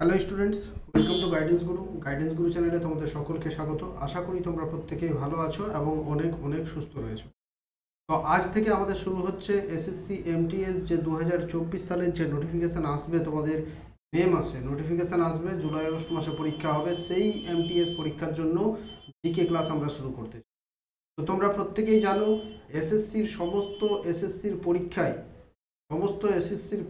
Hello students, welcome to guidance গুরু চ্যানেলে তোমাদের সকলকে স্বাগত। আশা করি তোমরা প্রত্যেকেই ভালো আছো এবং অনেক অনেক সুস্থ রয়েছো। তো আজ থেকে আমাদের শুরু হচ্ছে এসএসসি এমটিএস যে 2024 সালের যে নোটিফিকেশান আসবে, তোমাদের মে মাসে নোটিফিকেশান আসবে, জুলাই আগস্ট মাসে পরীক্ষা হবে। সেই এমটিএস পরীক্ষার জন্য জিকে ক্লাস আমরা শুরু করতে চাই। তো তোমরা প্রত্যেকেই জানো সমস্ত এসএসসির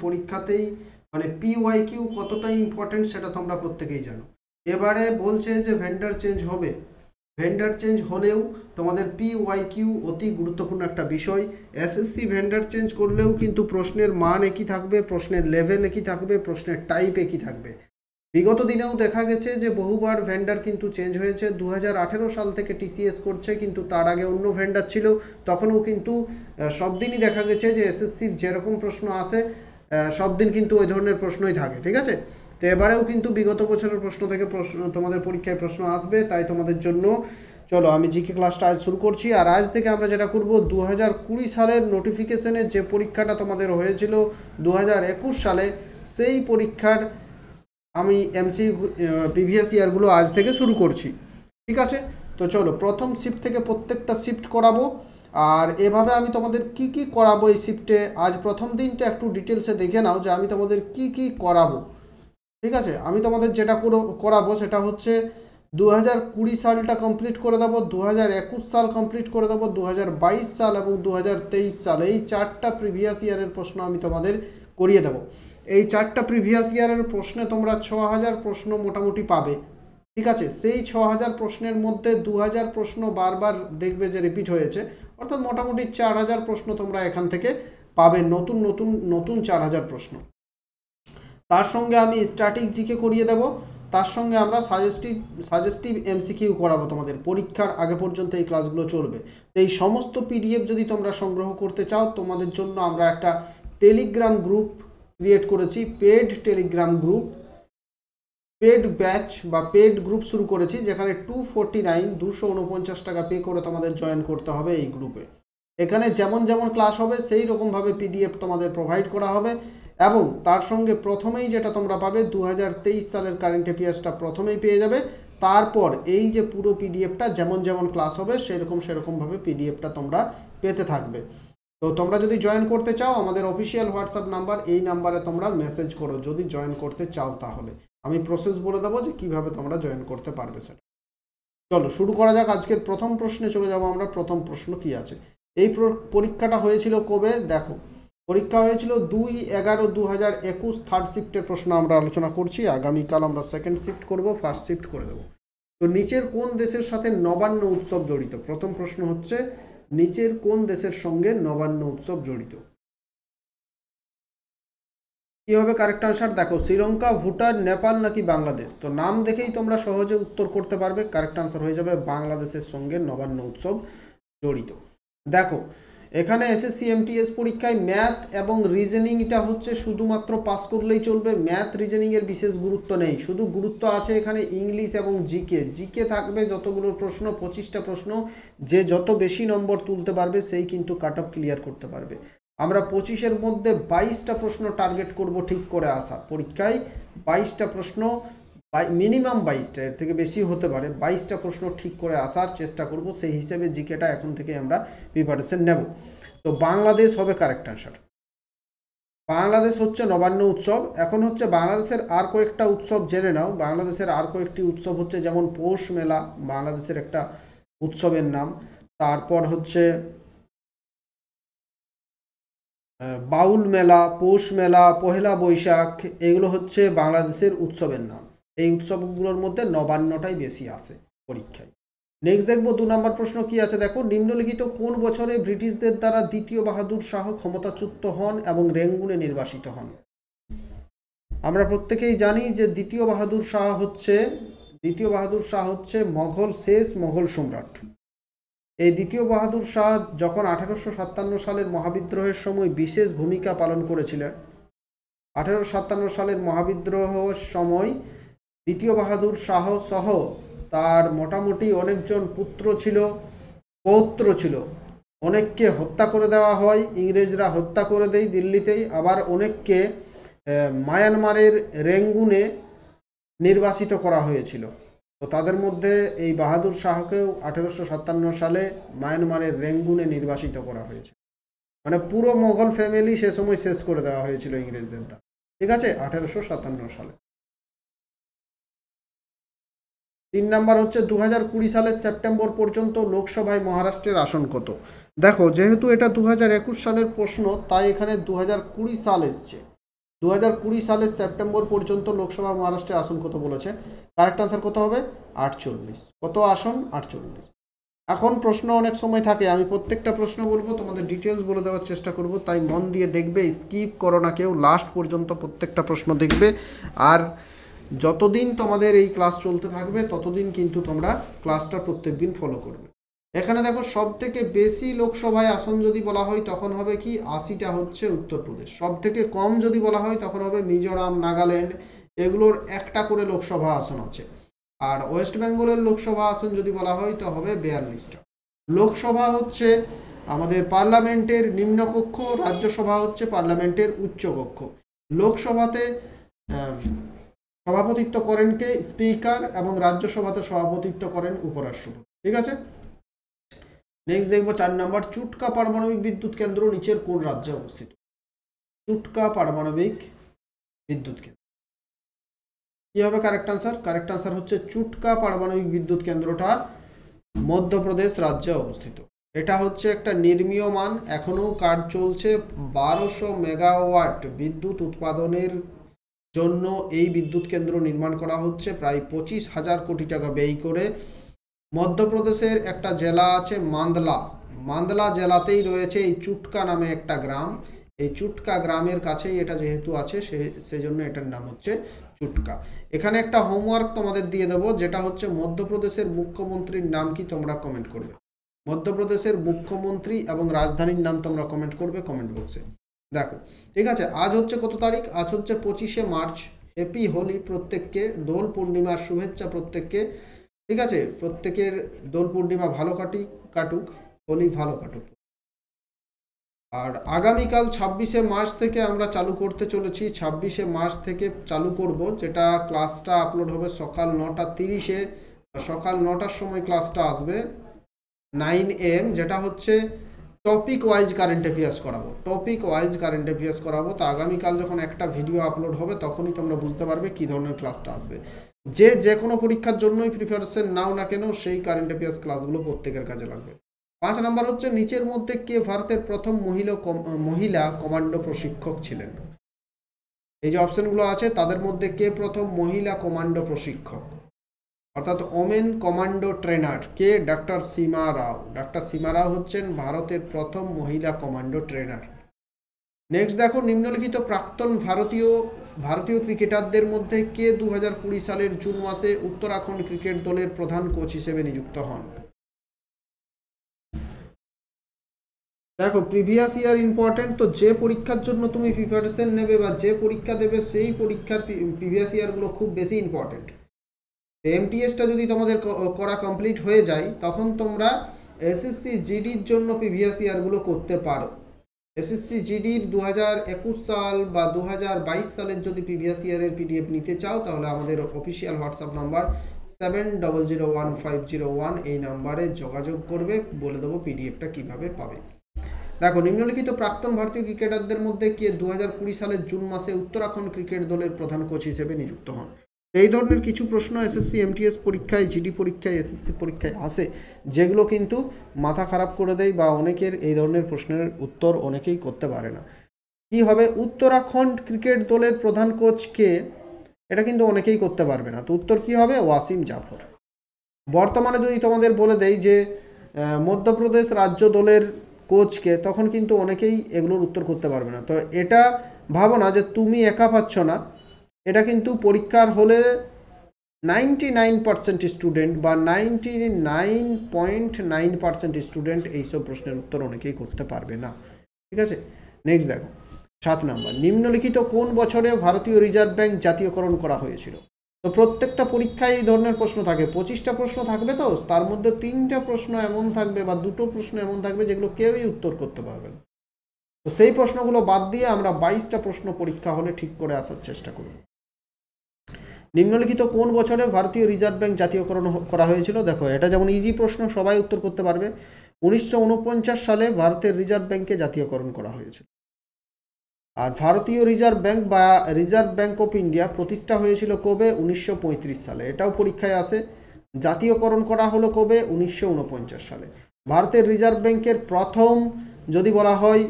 পরীক্ষাতেই মানে পিওয়াইকিউ কতটা ইম্পর্টেন্ট সেটা তোমরা প্রত্যেকেই জানো। এবারে বলছে যে ভেন্ডার চেঞ্জ হবে, ভেন্ডার চেঞ্জ হলেও তোমাদের পিওয়াইকিউ অতি গুরুত্বপূর্ণ একটা বিষয়। এসএসসি ভেন্ডার চেঞ্জ করলেও কিন্তু প্রশ্নের মান একই থাকবে, প্রশ্নের লেভেল একই থাকবে, প্রশ্নের টাইপ একই থাকবে। বিগত দিনেও দেখা গেছে যে বহুবার ভেন্ডার কিন্তু চেঞ্জ হয়েছে। 2018 সাল থেকে টিসিএস করছে, কিন্তু তার আগে অন্য ভেন্ডার ছিল, তখনও কিন্তু সব দিনই দেখা গেছে যে এসএসসির যেরকম প্রশ্ন আসে সব দিন কিন্তু ওই ধরনের প্রশ্নই থাকে, ঠিক আছে। তো এবারেও কিন্তু বিগত বছরের প্রশ্ন থেকে তোমাদের পরীক্ষায় প্রশ্ন আসবে, তাই তোমাদের জন্য চলো আমি জিকে ক্লাসটা আজ শুরু করছি। আর আজ থেকে আমরা যেটা করব, 2020 সালের নোটিফিকেশনে যে পরীক্ষাটা তোমাদের হয়েছিল 2021 সালে, সেই পরীক্ষার আমি প্রিভিয়াস ইয়ারগুলো আজ থেকে শুরু করছি, ঠিক আছে। তো চলো প্রথম শিফট থেকে প্রত্যেকটা শিফট করাবো, আর এভাবে আমি তোমাদের কি কি করাবো এই শিফটে। আজ প্রথম দিনটা একটু ডিটেলসে দেখে নাও যে আমি তোমাদের কি কি করাবো, ঠিক আছে। আমি তোমাদের যেটা করাবো সেটা হচ্ছে 2020 সালটা কমপ্লিট করে দেবো, 2021 সাল কমপ্লিট করে দেবো, 2022 সাল এবং 2023 সাল, এই চারটা প্রিভিয়াস ইয়ারের প্রশ্ন আমি তোমাদের করিয়ে দেবো। এই চারটা প্রিভিয়াস ইয়ারের প্রশ্নে তোমরা 6000 প্রশ্ন মোটামুটি পাবে, ঠিক আছে। সেই 6000 প্রশ্নের মধ্যে 2000 প্রশ্ন বারবার দেখবে যে রিপিট হয়েছে, অর্থাৎ মোটামুটি 4000 প্রশ্ন তোমরা এখান থেকে পাবে, নতুন নতুন নতুন 4000 প্রশ্ন। তার সঙ্গে আমি স্ট্যাটিক জিকে করিয়ে দেব, তার সঙ্গে আমরা সাজেস্টিভ এমসিকিউ করাবো। তোমাদের পরীক্ষার আগে পর্যন্ত এই ক্লাসগুলো চলবে। তো এই সমস্ত পিডিএফ যদি তোমরা সংগ্রহ করতে চাও, তোমাদের জন্য আমরা একটা টেলিগ্রাম গ্রুপ ক্রিয়েট করেছি, paid Telegram group, paid batch বা পেড গ্রুপ শুরু করেছি, যেখানে 249 টাকা পে করে তোমাদের জয়েন করতে হবে এই গ্রুপে। এখানে যেমন যেমন ক্লাস হবে সেই রকমভাবে পিডিএফ তোমাদের প্রোভাইড করা হবে, এবং তার সঙ্গে প্রথমেই যেটা তোমরা পাবে 2023 সালের কারেন্ট অ্যাফেয়ার্সটা প্রথমেই পেয়ে যাবে। তারপর এই যে পুরো পিডিএফটা যেমন যেমন ক্লাস হবে সেরকমভাবে পিডিএফটা তোমরা পেতে থাকবে। তো তোমরা যদি জয়েন করতে চাও, আমাদের অফিসিয়াল হোয়াটসঅ্যাপ নাম্বার, এই নাম্বারে তোমরা মেসেজ করো যদি জয়েন করতে চাও। তাহলে আমি প্রসেস বলে দেবো যে কিভাবে তোমরা জয়েন করতে পারবে সেটা। চলো শুরু করা যাক। আজকের প্রথম প্রশ্নে চলে যাব আমরা। প্রথম প্রশ্ন কি আছে, এই পরীক্ষাটা হয়েছিল কবে? দেখো, পরীক্ষা হয়েছিল 2/11/2021, থার্ড শিফটের প্রশ্ন আমরা আলোচনা করছি। আগামীকাল আমরা সেকেন্ড শিফট করব, ফার্স্ট শিফট করে দেবো। তো নিচের কোন দেশের সাথে নবান্ন উৎসব জড়িত? প্রথম প্রশ্ন হচ্ছে নিচের কোন দেশের সঙ্গে নবান্ন উৎসব জড়িত? কি হবে কারেক্ট আনসার? দেখো, শ্রীলঙ্কা, ভুটান, নেপাল নাকি বাংলাদেশ? তো নাম দেখেই তোমরা সহজে উত্তর করতে পারবে। কারেক্ট আনসার হয়ে যাবে বাংলাদেশের সঙ্গে নবান্ন উৎসব জড়িত। দেখো, এখানে এসএসসি এমটিএস পরীক্ষায় ম্যাথ এবং রিজনিংটা হচ্ছে শুধুমাত্র পাস করলেই চলবে। ম্যাথ রিজনিংয়ের বিশেষ গুরুত্ব নেই, শুধু গুরুত্ব আছে এখানে ইংলিশ এবং জিকে। জিকে থাকবে যতগুলো প্রশ্ন, 25টা প্রশ্ন, যে যত বেশি নম্বর তুলতে পারবে সেই কিন্তু কাট অফ ক্লিয়ার করতে পারবে। আমরা 25-এর মধ্যে 22টা প্রশ্ন টার্গেট করব ঠিক করে আসা। পরীক্ষায় 22টা প্রশ্ন, মিনিমাম 22টা, এর থেকে বেশি হতে পারে, 22টা প্রশ্ন ঠিক করে আসার চেষ্টা করব। সেই হিসেবে জিকেটা এখন থেকে আমরা প্রিপারেশন নেব। তো বাংলাদেশ হবে কারেক্ট আনসার। বাংলাদেশ হচ্ছে নবান্ন উৎসব। এখন হচ্ছে বাংলাদেশের আর কয়েকটা উৎসব জেনে নাও। বাংলাদেশের আর কয়েকটি উৎসব হচ্ছে যেমন পৌষ মেলা, বাংলাদেশের একটা উৎসবের নাম। তারপর হচ্ছে বাউল মেলা, পৌষ মেলা, পহেলা বৈশাখ, এগুলো হচ্ছে বাংলাদেশের উৎসবের নাম। এই উৎসবগুলোর মধ্যে নবান্নটাই বেশি আসে পরীক্ষায়। নেক্সট দেখবো 2 নম্বর প্রশ্ন কি আছে। দেখো, নিম্নলিখিত কোন বছরে ব্রিটিশদের দ্বারা দ্বিতীয় বাহাদুর শাহ ক্ষমতাচ্যুত হন এবং রেঙ্গুনে নির্বাসিত হন? আমরা প্রত্যেকেই জানি যে দ্বিতীয় বাহাদুর শাহ হচ্ছে শেষ মোগল সম্রাট। এই দ্বিতীয় বাহাদুর শাহ যখন 1857 সালের মহাবিদ্রোহের সময় বিশেষ ভূমিকা পালন করেছিলেন। 1857 সালের মহাবিদ্রোহের সময় দ্বিতীয় বাহাদুর শাহ সহ তার মোটামুটি অনেকজন পুত্র ছিল, পৌত্র ছিল। অনেককে হত্যা করে দেওয়া হয়, ইংরেজরা হত্যা করে দেয় দিল্লিতেই। আবার অনেককে মায়ানমারের রেঙ্গুনে নির্বাসিত করা হয়েছিল। তো তাদের মধ্যে এই বাহাদুর শাহকেও 1857 সালে মায়ানমারের রেঙ্গুনে নির্বাসিত করা হয়েছে। মানে পুরো মোগল ফ্যামিলি সে সময় শেষ করে দেওয়া হয়েছিল ইংরেজদের দ্বারা, ঠিক আছে, 1857 সালে। 3 নাম্বার হচ্ছে 2020 সালের সেপ্টেম্বর পর্যন্ত লোকসভায় মহারাষ্ট্রের আসন কত। দেখো যেহেতু এটা 2021 সালের প্রশ্ন, তাই এখানে 2020 সাল এসছে। 2020 সালের সেপ্টেম্বর পর্যন্ত লোকসভা মহারাষ্ট্রের আসন কত বলেছে। কারেক্ট আনসার কত হবে, 48। কত আসন, 48। এখন প্রশ্ন অনেক সময় থাকে, আমি প্রত্যেকটা প্রশ্ন বলবো, তোমাদের ডিটেলস বলে দেওয়ার চেষ্টা করব, তাই মন দিয়ে দেখবে, স্কিপ করো না কেউ, লাস্ট পর্যন্ত প্রত্যেকটা প্রশ্ন দেখবে। আর যতদিন তোমাদের এই ক্লাস চলতে থাকবে ততদিন কিন্তু তোমরা ক্লাসটা প্রত্যেক দিন ফলো করবে। এখানে দেখো সব থেকে বেশি লোকসভায় আসন যদি বলা হয় তখন হবে কি, 80টা হচ্ছে উত্তরপ্রদেশ। সব থেকে কম যদি বলা হয় তখন হবে মিজোরাম, নাগাল্যান্ড, এগুলোর একটা করে লোকসভা আসন আছে। আর ওয়েস্ট বেঙ্গলের লোকসভা আসন যদি বলা হয় তো হবে 42টা। লোকসভা হচ্ছে আমাদের পার্লামেন্টের নিম্নকক্ষ, রাজ্যসভা হচ্ছে পার্লামেন্টের উচ্চকক্ষ। লোকসভাতে সভাপতিত্ব করেন কে, স্পিকার, এবং রাজ্যসভাতে সভাপতিত্ব করেন উপরাষ্ট্রপতি, ঠিক আছে। নেক্সট দেখবো 4 নাম্বার, চুটকা পারমাণবিক বিদ্যুৎ কেন্দ্র নিচের কোন রাজ্যে অবস্থিত। চুটকা পারমাণবিক বিদ্যুৎ কেন্দ্র কি হবে কারেক্ট আনসার। কারেক্ট আনসার হচ্ছে চুটকা পারমাণবিক বিদ্যুৎ কেন্দ্রটা মধ্যপ্রদেশ রাজ্যে অবস্থিত। এটা হচ্ছে একটা নির্মীয়মান, এখনো কাজ চলছে, 1200 মেগাওয়াট বিদ্যুৎ উৎপাদনের জন্য এই বিদ্যুৎ কেন্দ্র নির্মাণ করা হচ্ছে প্রায় 25,000 কোটি টাকা ব্যয় করে। মধ্যপ্রদেশের একটা জেলা আছে মান্দলা, মান্দলা জেলাতেই রয়েছে এই চুটকা নামে একটা গ্রাম। এই চুটকা গ্রামের কাছেই এটা যেহেতু আছে সেজন্য এটার নাম হচ্ছে চুটকা। এখানে একটা হোমওয়ার্ক তোমাদের দিয়ে দেবো, যেটা হচ্ছে মধ্যপ্রদেশের মুখ্যমন্ত্রীর নাম কি তোমরা কমেন্ট করবে। মধ্যপ্রদেশের মুখ্যমন্ত্রী এবং রাজধানীর নাম তোমরা কমেন্ট করবে কমেন্ট বক্সে। দেখো ঠিক আছে, আজ হচ্ছে কত তারিখ, আজ হচ্ছে 25শে মার্চ। হ্যাপি হোলি প্রত্যেককে, দোল পূর্ণিমার শুভেচ্ছা প্রত্যেককে, ঠিক আছে। প্রত্যেকের দোল পূর্ণিমা ভালো কাটুক, হোলি ভালো কাটুক। আর আগামীকাল 26শে মার্চ থেকে আমরা চালু করতে চলেছি, 26শে মার্চ থেকে চালু করব, যেটা ক্লাসটা আপলোড হবে সকাল 9:30-এ, সকাল 9টার সময় ক্লাসটা আসবে 9 AM, যেটা হচ্ছে টপিক ওয়াইজ কারেন্ট অ্যাফেয়ার্স করাবো, টপিক ওয়াইজ কারেন্ট অ্যাফেয়ার্স করাবো। তো আগামীকাল যখন একটা ভিডিও আপলোড হবে তখনই তোমরা বুঝতে পারবে কী ধরনের ক্লাসটা আসবে। যে কোনো পরীক্ষার জন্যই প্রিপারেশন নাও না কেন, সেই কারেন্ট অ্যাফেয়ার্স ক্লাসগুলো প্রত্যেকের কাজে লাগবে। 5 নাম্বার হচ্ছে নিচের মধ্যে কে ভারতের প্রথম মহিলা কমান্ডো প্রশিক্ষক ছিলেন। এই যে অপশনগুলো আছে তাদের মধ্যে কে প্রথম মহিলা কমান্ডো প্রশিক্ষক, অর্থাৎ ওমেন কমান্ডো ট্রেনার কে, ডক্টর সীমা রাও। ডক্টর সীমা রাও হচ্ছেন ভারতের প্রথম মহিলা কমান্ডো ট্রেনার। নেক্সট দেখো, নিম্নলিখিত প্রাক্তন ভারতীয় ক্রিকেটারদের মধ্যে কে 2020 সালের জুন মাসে উত্তরাখণ্ড ক্রিকেট দলের প্রধান কোচ হিসেবে নিযুক্ত হন। দেখো প্রিভিয়াস ইয়ার ইম্পর্টেন্ট, তো যে পরীক্ষার জন্য তুমি প্রিপারেশন নেবে বা যে পরীক্ষা দেবে সেই পরীক্ষার প্রিভিয়াস ইয়ারগুলো খুব বেশি ইম্পর্টেন্ট। এমটিএসটা যদি তোমাদের করা কমপ্লিট হয়ে যায় তখন তোমরা এসএসসি জিডির জন্য প্রিভিয়াস ইয়ারগুলো করতে পারো। এসএসসি জিডির 2021 সাল বা 2022 সালের যদি প্রিভিয়াস ইয়ারের পিডিএফ নিতে চাও তাহলে আমাদের অফিসিয়াল হোয়াটসঅ্যাপ নাম্বার 70015001 এই নাম্বারে যোগাযোগ করবে, বলে দেবো পিডিএফটা কিভাবে পাবে। দেখো নিম্নলিখিত প্রাক্তন ভারতীয় ক্রিকেটারদের মধ্যে কে 2020 সালের জুন মাসে উত্তরাখণ্ড ক্রিকেট দলের প্রধান কোচ হিসেবে নিযুক্ত হন। এই ধরনের কিছু প্রশ্ন এসএসসি এমটিএস পরীক্ষায়, জিডি পরীক্ষায়, এসএসসি পরীক্ষায় আসে, যেগুলো কিন্তু মাথা খারাপ করে দেয় বা অনেকের এই ধরনের প্রশ্নের উত্তর অনেকেই করতে পারে না। কি হবে, উত্তরাখণ্ড ক্রিকেট দলের প্রধান কোচ কে, এটা কিন্তু অনেকেই করতে পারবে না। তো উত্তর কি হবে, ওয়াসিম জাফর। বর্তমানে যদি তোমাদের বলে দেয় যে মধ্যপ্রদেশ রাজ্য দলের কোচকে, তখন কিন্তু অনেকেই এগুলোর উত্তর করতে পারবে না। তো এটা ভাবো না যে তুমি একা পাচ্ছ না, এটা কিন্তু পরীক্ষার হলে 99% স্টুডেন্ট বা 99.9% স্টুডেন্ট এইসব প্রশ্নের উত্তর অনেকেই করতে পারবে না, ঠিক আছে। নেক্সট দেখো 7 নাম্বার, নিম্নলিখিত কোন বছরে ভারতীয় রিজার্ভ ব্যাংক জাতীয়করণ করা হয়েছিল। তো প্রত্যেকটা পরীক্ষায় এই ধরনের প্রশ্ন থাকে, 25টা প্রশ্ন থাকবে, তো তার মধ্যে 3টা প্রশ্ন এমন থাকবে বা 2টো প্রশ্ন এমন থাকবে যেগুলো কেউই উত্তর করতে পারবে না। তো সেই প্রশ্নগুলো বাদ দিয়ে আমরা 22টা প্রশ্ন পরীক্ষা হলে ঠিক করে আসার চেষ্টা করব। নিম্নলিখিত কোন বছরে ভারতীয় রিজার্ভ ব্যাংক জাতীয়করণ করা হয়েছিল? দেখো এটা যেমন ইজি প্রশ্ন, সবাই উত্তর করতে পারবে। 1949 সালে ভারতের রিজার্ভ ব্যাংককে জাতীয়করণ করা হয়েছিল। আর ভারতীয় রিজার্ভ ব্যাংক বা রিজার্ভ ব্যাংক অফ ইন্ডিয়া প্রতিষ্ঠা হয়েছিল কবে? 1935 সালে। এটাও পরীক্ষায় আসে। জাতীয়করণ করা হলো কবে? 1949 সালে। ভারতের রিজার্ভ ব্যাংকের প্রথম যদি বলা হয়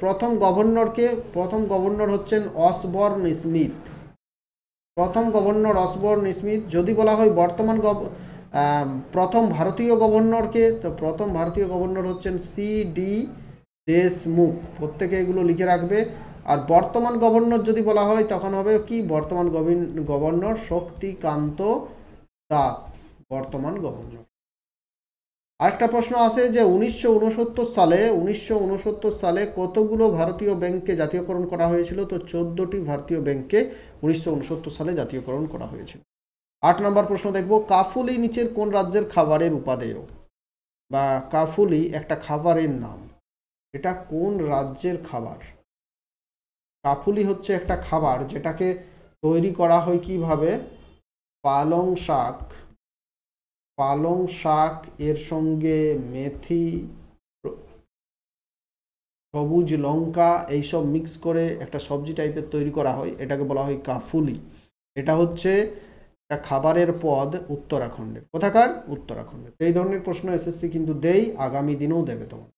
প্রথম গভর্নরকে, প্রথম গভর্নর হচ্ছেন অসবর্ন স্মিথ। প্রথম গভর্নর অসবর্ন স্মিথ। যদি বলা হয় বর্তমান প্রথম ভারতীয় গভর্নরকে, তো প্রথম ভারতীয় গভর্নর হচ্ছেন সি.ডি. দেশমুখ। প্রত্যেকে এগুলো লিখে রাখবে। আর বর্তমান গভর্নর যদি বলা হয় তখন হবে কি? বর্তমান গভর্নর শক্তিকান্ত দাস, বর্তমান গভর্নর। আরেকটা প্রশ্ন আছে যে 1969 সালে কতগুলো ভারতীয় ব্যাংককে জাতীয়করণ করা হয়েছিল? তো 14টি ভারতীয় ব্যাংককে 1969 সালে জাতীয়করণ করা হয়েছিল। 8 নম্বর প্রশ্ন দেখব, কাফুলি নিচের কোন রাজ্যের খাবারের উপাদেয়? বা কাফুলি একটা খাবারের নাম, এটা কোন রাজ্যের খাবার? কাফুলি হচ্ছে একটা খাবার যেটাকে তৈরি করা হয় কিভাবে? পালং শাক এর সঙ্গে মেথি, সবুজ লঙ্কা এইসব মিক্স করে একটা সবজি টাইপের তৈরি করা হয়, এটাকে বলা হয় কাফুলি। এটা হচ্ছে একটা খাবারের পদ উত্তরাখণ্ডের। কোথাকার? উত্তরাখণ্ডের। এই ধরনের প্রশ্ন এসএসসি কিন্তু দেই, আগামী দিনেও দেবে তোমার।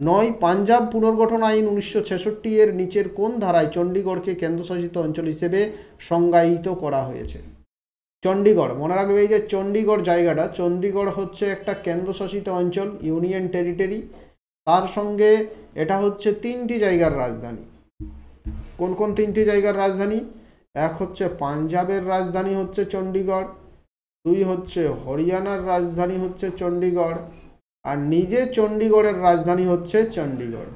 9, পাঞ্জাব পুনর্গঠন আইন 1966 এর নিচের কোন ধারায় চণ্ডীগড়কে কেন্দ্রশাসিত অঞ্চল হিসেবে সংজ্ঞায়িত করা হয়েছে? চণ্ডীগড়, মনে রাখবে এই যে চণ্ডীগড় জায়গাটা, চণ্ডীগড় হচ্ছে একটা কেন্দ্রশাসিত অঞ্চল, ইউনিয়ন টেরিটরি। তার সঙ্গে এটা হচ্ছে 3টি জায়গার রাজধানী। কোন কোন 3টি জায়গার রাজধানী? এক হচ্ছে পাঞ্জাবের রাজধানী হচ্ছে চণ্ডীগড়, 2 হচ্ছে হরিয়ানার রাজধানী হচ্ছে চণ্ডীগড়, আর নিজে চণ্ডীগড়ের রাজধানী হচ্ছে চণ্ডীগড়।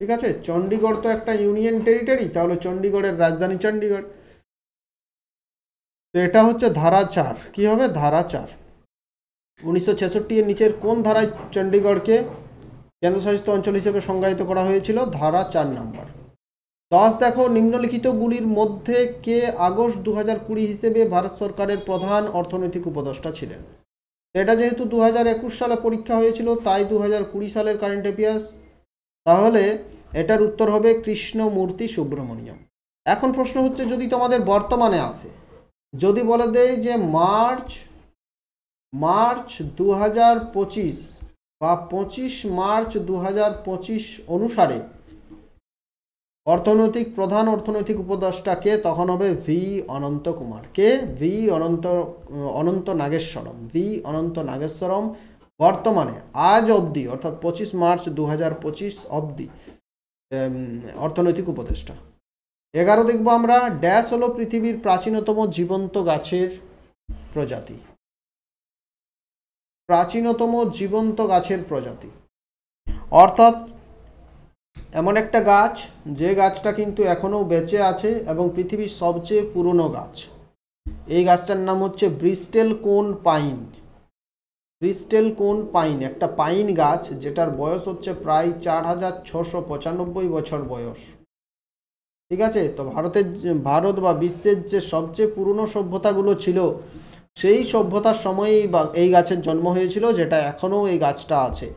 ঠিক আছে, চণ্ডীগড় তো একটা ইউনিয়ন টেরিটরি, তাহলে চণ্ডীগড়ের রাজধানী চণ্ডীগড়। তো এটা হচ্ছে ধারা 4। কি হবে? ধারা 4। 1966 এর নিচের কোন ধারায় চণ্ডীগড়কে কেন্দ্রশাসিত অঞ্চল হিসেবে সংজ্ঞায়িত করা হয়েছিল? ধারা 4 নম্বর। 10 দেখো, নিম্নলিখিতগুলির মধ্যে কে আগস্ট 2020 হিসেবে ভারত সরকারের প্রধান অর্থনৈতিক উপদেষ্টা ছিলেন? এটা যেহেতু 2021 সালে পরীক্ষা হয়েছিল, তাই 2020 সালের কারেন্ট অ্যাফেয়ার্স, তাহলে এটার উত্তর হবে কৃষ্ণমূর্তি সুব্রমণিয়াম। এখন প্রশ্ন হচ্ছে যদি তোমাদের বর্তমানে আসে, যদি বলে দেয় যে মার্চ 2025 বা 25 মার্চ 2025 অনুসারে প্রধান অর্থনৈতিক উপদেষ্টাকে, তখন হবে ভি অনন্ত কুমার। কে? অনন্ত নাগেশ্বরম। বর্তমানে আজ অবধি অর্থাৎ 25 মার্চ 2025 অবধি অর্থনৈতিক উপদেষ্টা। 11 দেখব আমরা, ড্যাশ হলো পৃথিবীর প্রাচীনতম জীবন্ত গাছের প্রজাতি। প্রাচীনতম জীবন্ত গাছের প্রজাতি অর্থাৎ এমন একটা গাছ যে গাছটা কিন্তু এখনো বেঁচে আছে এবং পৃথিবীর সবচেয়ে পুরনো গাছ। এই গাছটার নাম হচ্ছে ব্রিস্টেল কোন পাইন। ব্রিস্টেল কোন পাইন একটা পাইন গাছ, যেটার বয়স হচ্ছে প্রায় 4695 বছর বয়স। ঠিক আছে, তো ভারত বা বিশ্বের যে সবচেয়ে পুরনো সভ্যতাগুলো ছিল, সেই সভ্যতার সময়েই এই গাছের জন্ম হয়েছিল, যেটা এখনও এই গাছটা আছে।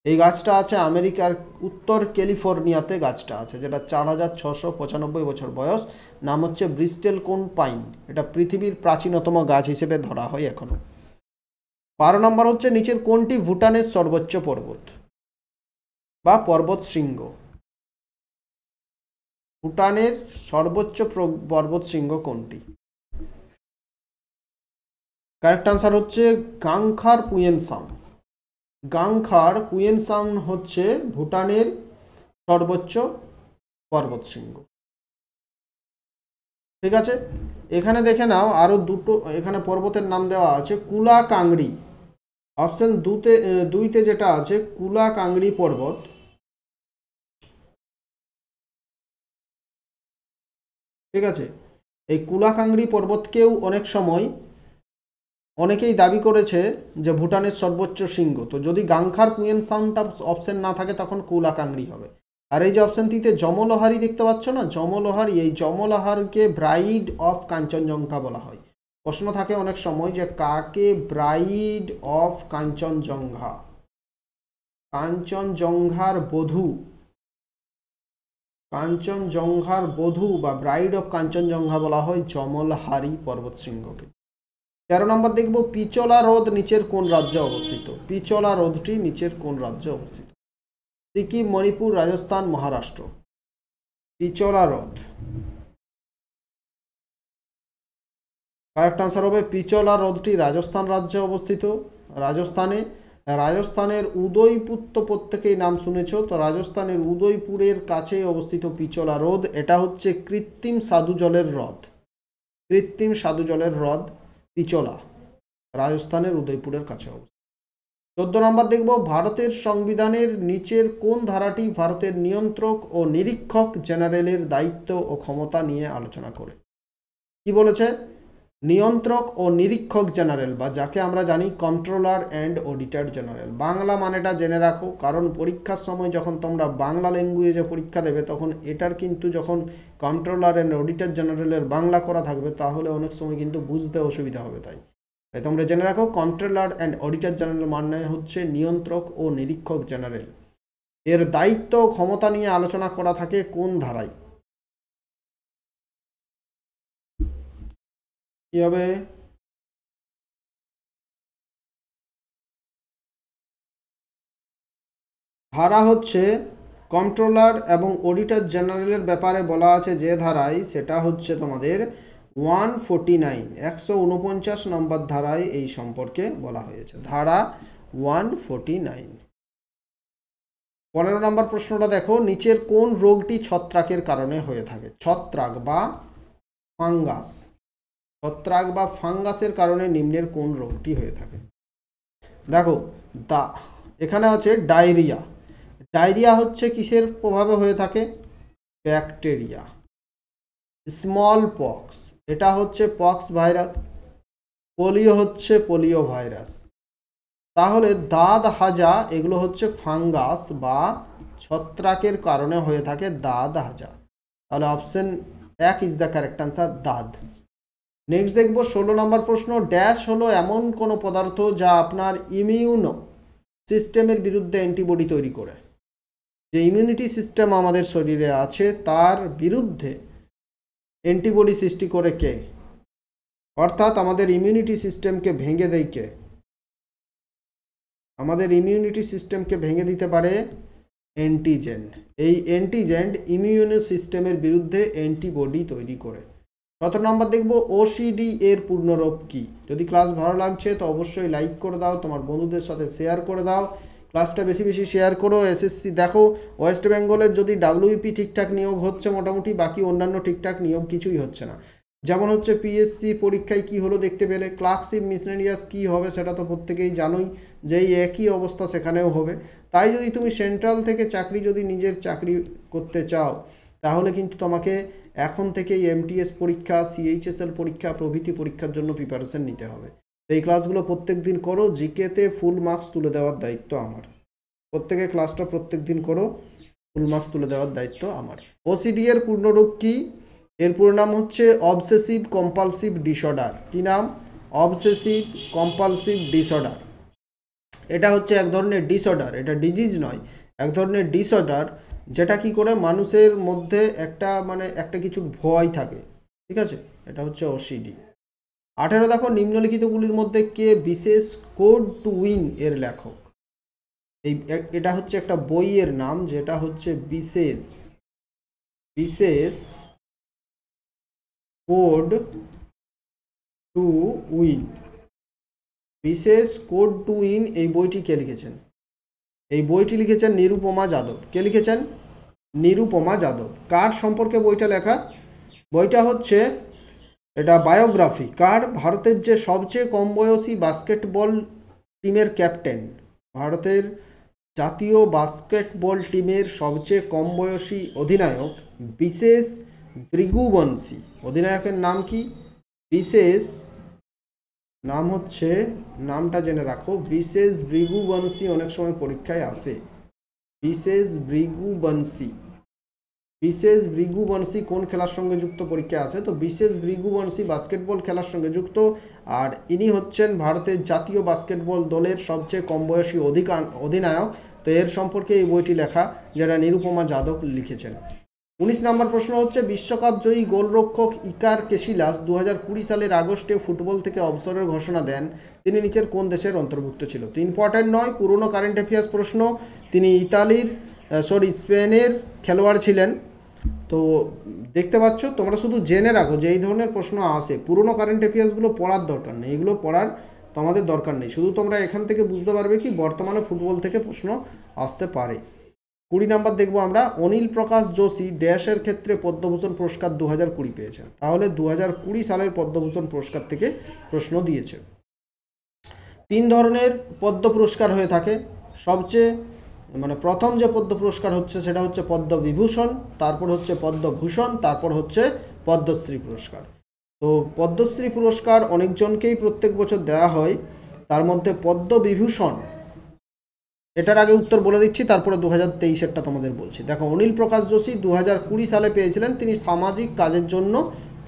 এই গাছটা আছে আমেরিকার উত্তর ক্যালিফোর্নিয়াতে গাছটা আছে, যেটা 4695 বছর বয়স। নাম হচ্ছে ব্রিস্টেল কোন পাইন। এটা পৃথিবীর প্রাচীনতম গাছ হিসেবে ধরা হয় এখনো। 12 নম্বর হচ্ছে নিচের কোনটি ভুটানের সর্বোচ্চ পর্বত বা পর্বত শৃঙ্গ? ভুটানের সর্বোচ্চ পর্বত শৃঙ্গ কোনটি? কারেক্ট আনসার হচ্ছে গাংখার পুয়েনসাং। গাংখার পুয়েনসাং হচ্ছে ভুটানের সর্বোচ্চ পর্বত শৃঙ্গ। ঠিক আছে, এখানে দেখে নাও আরো দুটো এখানে পর্বতের নাম দেওয়া আছে। কুলা কাংড়ি, অপশন 2তে যেটা আছে কুলা কাংড়ি পর্বত। ঠিক আছে, এই কুলা কাংড়ি পর্বতকেও অনেক সময় অনেকেই দাবি করেছে যে ভুটানের সর্বোচ্চ শৃঙ্গ। তো যদি গাংখার পুয়েনসাংটা অপশন না থাকে তখন কুলা কাংড়ি হবে। আর এই যে অপশন টিতে যমলোহারি দেখতে পাচ্ছ না, যমলোহারি, এই যমলোহারকে ব্রাইড অফ কাঞ্চনজঙ্ঘা বলা হয়। প্রশ্ন থাকে অনেক সময় যে কাকে ব্রাইড অফ কাঞ্চনজঙ্ঘা, কাঞ্চনজঙ্ঘার বধূ, কাঞ্চনজঙ্ঘার বধূ বা ব্রাইড অফ কাঞ্চনজঙ্ঘা বলা হয় যমলহারি পর্বতশৃঙ্গকে। 13 নম্বর দেখব পিচোলা হ্রদ নিচের কোন রাজ্যে অবস্থিত? পিচোলা হ্রদটি নিচের কোন রাজ্যে অবস্থিত? সিকিম, মণিপুর, রাজস্থান, মহারাষ্ট্র। পিচোলা হ্রদ, কারেক্ট আনসার হবে পিচোলা হ্রদটি রাজস্থান রাজ্যে অবস্থিত। রাজস্থানে, রাজস্থানের উদয়পুর তো প্রত্যেকেই নাম শুনেছ, তো রাজস্থানের উদয়পুরের কাছেই অবস্থিত পিচোলা হ্রদ। এটা হচ্ছে কৃত্রিম স্বাদু জলের হ্রদ, কৃত্রিম স্বাদু জলের হ্রদ পিচোলা, রাজস্থানের উদয়পুরের কাছে অবস্থিত। 14 নম্বর দেখব ভারতের সংবিধানের নিচের কোন ধারাটি ভারতের নিয়ন্ত্রক ও নিরীক্ষক জেনারেলের দায়িত্ব ও ক্ষমতা নিয়ে আলোচনা করে? কি বলেছে? নিয়ন্ত্রক ও নিরীক্ষক জেনারেল, বা যাকে আমরা জানি controller and auditor general. Bangla মানেটা জেনে রাখো, কারণ পরীক্ষার সময় যখন তোমরা বাংলা ল্যাঙ্গুয়েজে পরীক্ষা দেবে তখন এটার কিন্তু যখন কন্ট্রোলার অ্যান্ড অডিটর জেনারেলের বাংলা করা থাকবে তাহলে অনেক সময় কিন্তু বুঝতে অসুবিধা হবে। তাই তোমরা জেনে রাখো কন্ট্রোলার অ্যান্ড অডিটর জেনারেল মানে হচ্ছে নিয়ন্ত্রক ও নিরীক্ষক জেনারেল। এর দায়িত্ব ও ক্ষমতা নিয়ে আলোচনা করা থাকে কোন ধারায়? কি হবে? ধারা হচ্ছে কন্ট্রোলার এবং অডিটর জেনারেলের ব্যাপারে বলা আছে যে ধারায়, সেটা হচ্ছে তোমাদের 149, 149 নম্বর ধারায় এই সম্পর্কে বলা হয়েছে, ধারা 149। 15 নম্বর প্রশ্নটা দেখো, নিচের কোন রোগটি ছত্রাকের কারণে হয়ে থাকে? ছত্রাক বা ফাঙ্গাস, ছত্রাক বা ফাঙ্গাসের কারণে নিম্নের কোন রোগটি হয়ে থাকে? দেখো এখানে আছে ডায়রিয়া, ডায়রিয়া হচ্ছে কিসের প্রভাবে হয়ে থাকে? ব্যাকটেরিয়া। স্মল পক্স, এটা হচ্ছে পক্স ভাইরাস। পোলিও হচ্ছে পোলিও ভাইরাস। তাহলে দাঁত হাজা এগুলো হচ্ছে ফাঙ্গাস বা ছত্রাকের কারণে হয়ে থাকে দাঁত হাজা। তাহলে option 1 is the correct answer, দাঁত। নেক্সট দেখব 16 নম্বর প্রশ্ন, ড্যাশ হলো এমন কোনো পদার্থ যা আপনার ইমিউন সিস্টেমের বিরুদ্ধে অ্যান্টিবডি তৈরি করে? যে ইমিউনিটি সিস্টেম আমাদের শরীরে আছে তার বিরুদ্ধে অ্যান্টিবডি সৃষ্টি করে কে? অর্থাৎ আমাদের ইমিউনিটি সিস্টেমকে ভেঙে দেয় কে? আমাদের ইমিউনিটি সিস্টেমকে ভেঙে দিতে পারে অ্যান্টিজেন। এই অ্যান্টিজেন ইমিউন সিস্টেমের বিরুদ্ধে অ্যান্টিবডি তৈরি করে। 17 নম্বর দেখব ওসিডি এর পূর্ণরূপ কি? যদি ক্লাস ভালো লাগছে তো অবশ্যই লাইক করে দাও, তোমার বন্ধুদের সাথে শেয়ার করে দাও, ক্লাসটা বেশি বেশি শেয়ার করো। এসএসসি দেখো ওয়েস্ট বেঙ্গলের যদি ডাব্লিউপি ঠিকঠাক নিয়োগ হচ্ছে মোটামুটি, বাকি অন্যান্য ঠিকঠাক নিয়োগ কিছুই হচ্ছে না। যেমন হচ্ছে পিএসসি পরীক্ষায় কি হলো দেখতে পেলে, ক্লার্কশিপ মিসলেনিয়াস কি হবে সেটা তো প্রত্যেকেই জানোই, যে এই একই অবস্থা সেখানেও হবে। তাই যদি তুমি সেন্ট্রাল থেকে চাকরি যদি নিজের চাকরি করতে চাও তাহলে কিন্তু তোমাকে এখন থেকেই এমটিএস পরীক্ষা, সিএইচএসএল পরীক্ষা প্রভৃতি পরীক্ষার জন্য প্রিপারেশন নিতে হবে। এই ক্লাসগুলো প্রত্যেক দিন করো, জিকেতে ফুল মার্কস তুলে দেওয়ার দায়িত্ব আমার। প্রত্যেকে ক্লাসটা প্রত্যেক দিন করো, ফুল মার্কস তুলে দেওয়ার দায়িত্ব আমার। ওসিডি এর পূর্ণরূপ কি? এর পুরো নাম হচ্ছে অবসেসিভ কম্পালসিভ ডিসঅর্ডার। কি নাম? Obsessive compulsive disorder. এটা হচ্ছে এক ধরনের ডিসঅর্ডার, এটা ডিজিজ নয়, এক ধরনের ডিসঅর্ডার যেটা কি করে মানুষের মধ্যে একটা কিছু ভয় থাকে, ঠিক আছে? এটা হচ্ছে ওসিডি। 18 দেখো, নিম্নলিখিতগুলির মধ্যে কে বিশেষ কোড টু উইন এর লেখক? এটা হচ্ছে একটা বইয়ের নাম যেটা হচ্ছে বিশেষ কোড টু উইন। বিশেষ কোড টু উইন এই বইটি কে লিখেছেন? এই বইটি লিখেছেন নিরুপমা যাদব। কে লিখেছেন? নিরুপমা যাদব। কার সম্পর্কে বইটা লেখা? বইটা হচ্ছে এটা বায়োগ্রাফি। কার? ভারতের যে সবচেয়ে কম বয়সী বাস্কেটবল টিমের ক্যাপ্টেন, ভারতের জাতীয় বাস্কেটবল টিমের সবচেয়ে কম বয়সী অধিনায়ক বিশেষ ভৃগুবংশী। অধিনায়কের নাম কি? বিশেষ, নাম হচ্ছে, নামটা জেনে রাখো, বিশেষ ভৃগুবংশী। অনেক সময় পরীক্ষায় আসে। বিশেষ ভৃগুবংশী, বিশেষ ভৃগুবংশী কোন খেলার সঙ্গে যুক্ত পরীক্ষা আছে? তো বিশেষ ভৃগুবংশী বাস্কেটবল খেলার সঙ্গে যুক্ত, আর ইনি হচ্ছেন ভারতের জাতীয় বাস্কেটবল দলের সবচেয়ে কম বয়সী অধিনায়ক। তো এর সম্পর্কে এই বইটি লেখা, যেটা নিরুপমা যাদব লিখেছেন। 19 নম্বর প্রশ্ন হচ্ছে, বিশ্বকাপ জয়ী গোলরক্ষক ইকার কেসিলাস 2020 সালের আগস্টে ফুটবল থেকে অবসরের ঘোষণা দেন। তিনি নিচের কোন দেশের অন্তর্ভুক্ত ছিল? তো ইম্পর্টেন্ট নয়, পুরনো কারেন্ট অ্যাফেয়ার্স প্রশ্ন। তিনি স্পেনের খেলোয়াড় ছিলেন। তো দেখতে পাচ্ছ, তোমরা শুধু জেনে রাখো যে এই ধরনের প্রশ্ন আসে। পুরনো কারেন্ট অ্যাফেয়ার্সগুলো পড়ার দরকার নেই, এগুলো পড়ার তোমাদের দরকার নেই। শুধু তোমরা এখান থেকে বুঝতে পারবে কি বর্তমানে ফুটবল থেকে প্রশ্ন আসতে পারে। 20 নম্বর দেখবো আমরা, অনিল প্রকাশ যোশী ড্যাশের ক্ষেত্রে পদ্মভূষণ পুরস্কার 2020 পেয়েছেন। তাহলে 2020 সালের পদ্মভূষণ পুরস্কার থেকে প্রশ্ন দিয়েছে। 3 ধরনের পদ্ম পুরস্কার হয়ে থাকে। সবচেয়ে প্রথম যে পদ্ম পুরস্কার হচ্ছে সেটা হচ্ছে পদ্মবিভূষণ, তারপর হচ্ছে পদ্মভূষণ, তারপর হচ্ছে পদ্মশ্রী পুরস্কার। তো পদ্মশ্রী পুরস্কার অনেকজনকেই প্রত্যেক বছর দেওয়া হয়। তার মধ্যে পদ্মবিভূষণ, এটার আগে উত্তর বলে দিচ্ছি, তারপরে 2023-এরটা তোমাদের বলছি। দেখো, অনিল প্রকাশ যোশী 2020 সালে পেয়েছিলেন, তিনি সামাজিক কাজের জন্য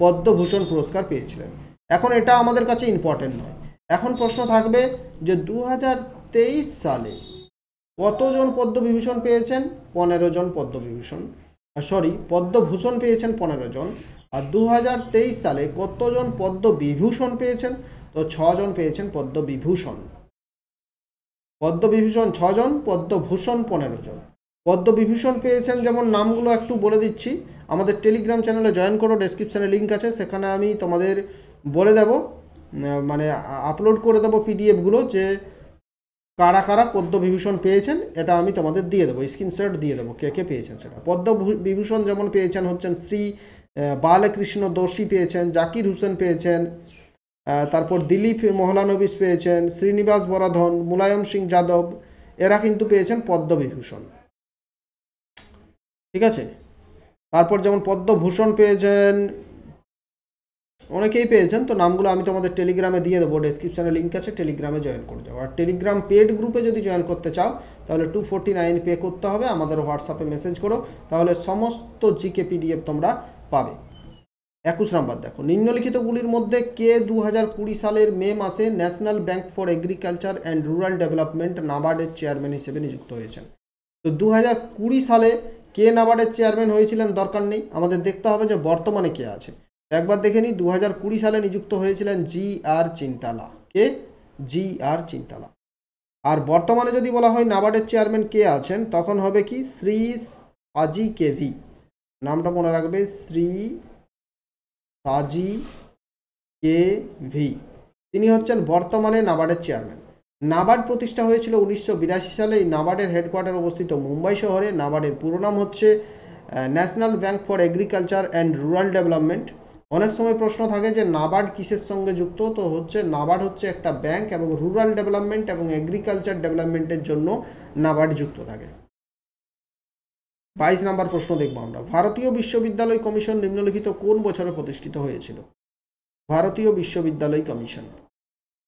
পদ্মভূষণ পুরস্কার পেয়েছিলেন। এখন এটা আমাদের কাছে ইম্পর্টেন্ট নয়। এখন প্রশ্ন থাকবে যে 2023 সালে কতজন পদ্মবিভূষণ পেয়েছেন? 15 জন পদ্মভূষণ পেয়েছেন 15 জন। আর 2023 সালে কতজন পদ্মবিভূষণ পেয়েছেন? তো 6 জন পেয়েছেন পদ্মবিভূষণ। 6 জন, পদ্মভূষণ 15 জন। পদ্মবিভূষণ পেয়েছেন যেমন নামগুলো একটু বলে দিচ্ছি। আমাদের টেলিগ্রাম চ্যানেলে জয়েন করো, ডেসক্রিপশানে লিঙ্ক আছে, সেখানে আমি তোমাদের বলে দেব, আপলোড করে দেবো পিডিএফগুলো, যে কারা কারা পদ্মবিভূষণ পেয়েছেন। এটা আমি তোমাদের দিয়ে দেবো, স্ক্রিনশট দিয়ে দেবো কে কে পেয়েছেন সেটা। পদ্মবিভূষণ যেমন পেয়েছেন হচ্ছেন শ্রী বালকৃষ্ণ দোষী পেয়েছেন, জাকির হুসেন পেয়েছেন, তারপর দিলীপ মহলানবিশ পেয়েছেন, শ্রীনিবাস বরাধন, মুলায়ম সিং যাদব, এরা কিন্তু পেয়েছেন পদ্মবিভূষণ। ঠিক আছে। তারপর যেমন পদ্মভূষণ পেয়েছেন অনেকেই পেয়েছেন। তো নামগুলো আমি তোমাদের টেলিগ্রামে দিয়ে দেবো, ডেসক্রিপশানে লিঙ্ক আছে, টেলিগ্রামে জয়েন করে যাও। আর টেলিগ্রাম পেড গ্রুপে যদি জয়েন করতে চাও তাহলে 249 পে করতে হবে। আমাদের হোয়াটসঅ্যাপে মেসেজ করো, তাহলে সমস্ত জিকে পিডিএফ তোমরা পাবে। 21 নম্বর দেখো, নিম্নলিখিতগুলির মধ্যে কে 2020 সালের মে মাসে National Bank for Agriculture and Rural Development নাবার্ডের চেয়ারম্যান হিসেবে নিযুক্ত হয়েছেন? তো 2020 সালে কে নাবার্ডের চেয়ারম্যান হয়েছিলেন দরকার নেই, আমাদের দেখতে হবে যে বর্তমানে কে আছে। একবার দেখে নিই, 2020 সালে নিযুক্ত হয়েছিলেন GR চিন্তালা। কে? GR চিন্তালা। আর বর্তমানে যদি বলা হয় নাবার্ডের চেয়ারম্যান কে আছেন, তখন হবে কি শ্রী সাজি কেভি। নামটা মনে রাখবে, শ্রী সাজি কেভি। তিনি হচ্ছেন বর্তমানে নাবার্ডের চেয়ারম্যান। নাবার্ড প্রতিষ্ঠা হয়েছিল 1982 সালে। এই নাবার্ডের হেডকোয়ার্টার অবস্থিত মুম্বাই শহরে। নাবার্ডের পুরো নাম হচ্ছে national Bank for Agriculture and Rural development. অনেক সময় প্রশ্ন থাকে যে নাবার্ড কিসের সঙ্গে যুক্ত? তো হচ্ছে নাবার্ড হচ্ছে একটা ব্যাংক, এবং রুরাল ডেভেলপমেন্ট এবং এগ্রিকালচার ডেভেলপমেন্টের জন্য নাবার্ড যুক্ত থাকে। 22 নম্বর প্রশ্ন দেখব আমরা, ভারতীয় বিশ্ববিদ্যালয় কমিশন নিম্নলিখিত কোন বছরে প্রতিষ্ঠিত হয়েছিল? ভারতীয় বিশ্ববিদ্যালয় কমিশন,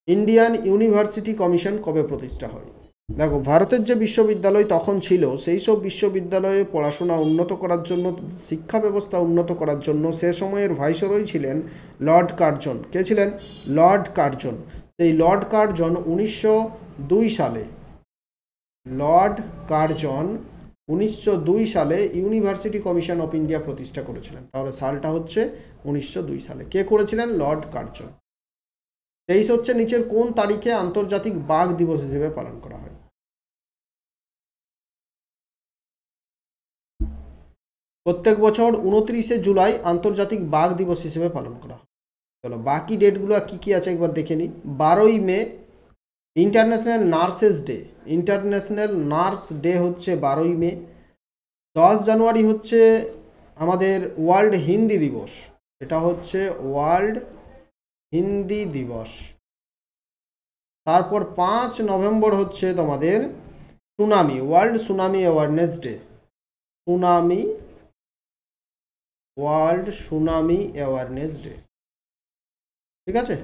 ইন্ডিয়ান ইউনিভার্সিটি কমিশন কবে প্রতিষ্ঠা হয়? দেখো, ভারতের যে বিশ্ববিদ্যালয় তখন ছিল, সেই সব বিশ্ববিদ্যালয়ে পড়াশোনা উন্নত করার জন্য, শিক্ষা ব্যবস্থা উন্নত করার জন্য সে সময়ের ভাইসরয় ছিলেন লর্ড কার্জন। কে ছিলেন? Lord Curzon. সেই লর্ড কার্জন 1902 সালে, লর্ড কার্জন 1902 সালে ইউনিভার্সিটি কমিশন অফ ইন্ডিয়া প্রতিষ্ঠা করেছিলেন। তাহলে সালটা হচ্ছে 1902 সালে। কে করেছিলেন? Lord Curzon. 23 হচ্ছে নিচের কোন তারিখে আন্তর্জাতিক বাঘ দিবস হিসেবে পালন করা হয়? প্রত্যেক বছর 29শে জুলাই আন্তর্জাতিক বাঘ দিবস হিসেবে পালন করা হয়। চলো বাকি ডেটগুলো কি কি আছে একবার দেখে নিই। 12ই May International Nurses Day. International Nurse Day হচ্ছে 12ই মে। 10 জানুয়ারি হচ্ছে আমাদের ওয়ার্ল্ড হিন্দি দিবস। এটা হচ্ছে ওয়ার্ল্ড হিন্দি দিবস। তারপর 5 নভেম্বর হচ্ছে তোমাদের tsunami, world tsunami awareness day. Tsunami, world tsunami awareness day. ঠিক আছে।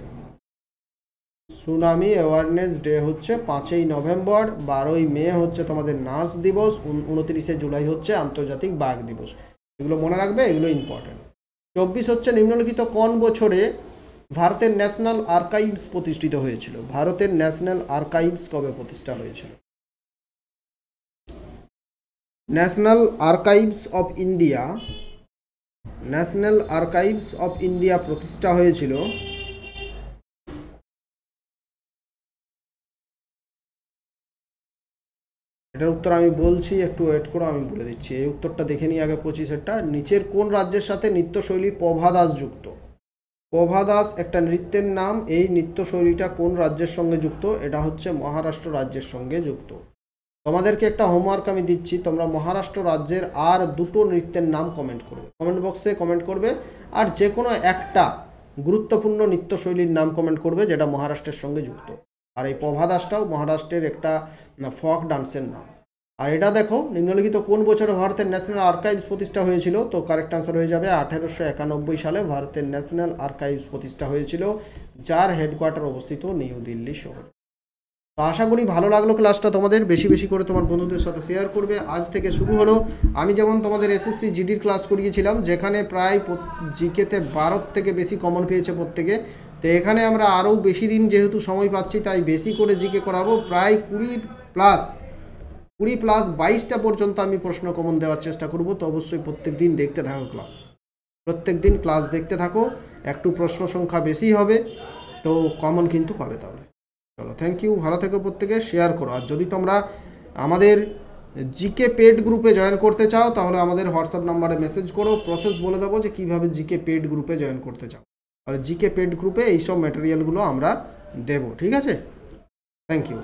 সুনামি অ্যাওয়ারনেস ডে হচ্ছে 5ই নভেম্বর, 12ই মে হচ্ছে তোমাদের নার্স দিবস, 29শে জুলাই হচ্ছে আন্তর্জাতিক বাঘ দিবস। এগুলো মনে রাখবে, এগুলো ইম্পর্টেন্ট। 24 হচ্ছে নিম্নলিখিত কোন বছরে ভারতের ন্যাশনাল আর্কাইভস প্রতিষ্ঠিত হয়েছিল? ভারতের ন্যাশনাল আর্কাইভস কবে প্রতিষ্ঠা হয়েছিল? National archives of India, national archives of India প্রতিষ্ঠা হয়েছিল এটার উত্তর আমি বলছি, একটু ওয়েট করো, আমি বলে দিচ্ছি। এই উত্তরটা দেখে নিই আগে 25এরটা। নিচের কোন রাজ্যের সাথে নৃত্যশৈলী পভাদাস যুক্ত? পভাদাস একটা নৃত্যের নাম। এই নৃত্যশৈলীটা কোন রাজ্যের সঙ্গে যুক্ত? এটা হচ্ছে মহারাষ্ট্র রাজ্যের সঙ্গে যুক্ত। তোমাদেরকে একটা হোমওয়ার্ক আমি দিচ্ছি, তোমরা মহারাষ্ট্র রাজ্যের আর দুটো নৃত্যের নাম কমেন্ট করবে, কমেন্ট বক্সে কমেন্ট করবে, আর যে কোনো একটা গুরুত্বপূর্ণ নৃত্যশৈলীর নাম কমেন্ট করবে যেটা মহারাষ্ট্রের সঙ্গে যুক্ত। আর এই পভাদাসটাও মহারাষ্ট্রের একটা ফক ডান্সের নাম। আর এটা দেখো, নিম্নলিখিত কোন বছরে ভারতের ন্যাশনাল আর্কাইভস প্রতিষ্ঠা হয়েছিল? তো কারেক্ট আনসার হয়ে যাবে 1891 সালে ভারতের ন্যাশনাল আর্কাইভস প্রতিষ্ঠা হয়েছিল, যার হেডকোয়ার্টার অবস্থিত নিউ দিল্লি শহরে। তো আশা করি ভালো লাগলো ক্লাসটা তোমাদের। বেশি বেশি করে তোমার বন্ধুদের সাথে শেয়ার করবে। আজ থেকে শুরু হলো, আমি যেমন তোমাদের এসএসসি জিডির ক্লাস করিয়েছিলাম, যেখানে প্রায় জিকেতে 12 থেকে বেশি কমন পেয়েছে প্রত্যেকে। তো এখানে আমরা আরও বেশি দিন যেহেতু সময় পাচ্ছি, তাই বেশি করে জিকে করাবো। প্রায় 20 প্লাস 22টা পর্যন্ত আমি প্রশ্ন কমন দেওয়ার চেষ্টা করব। তো অবশ্যই প্রত্যেক দিন দেখতে থাকো ক্লাস, প্রত্যেক দিন ক্লাস দেখতে থাকো। একটু প্রশ্ন সংখ্যা বেশি হবে, তো কমন কিন্তু পাবে তাহলে। চলো, থ্যাংক ইউ, ভালো থেকো প্রত্যেকে, শেয়ার করো। আর যদি তোমরা আমাদের জিকে পেড গ্রুপে জয়েন করতে চাও, তাহলে আমাদের হোয়াটসঅ্যাপ নাম্বারে মেসেজ করো, প্রসেস বলে দেবো যে কীভাবে জিকে পেড গ্রুপে জয়েন করতে চাও। আর জিকে পেড গ্রুপে এইসব ম্যাটেরিয়ালগুলো আমরা দেবো, ঠিক আছে? Thank you.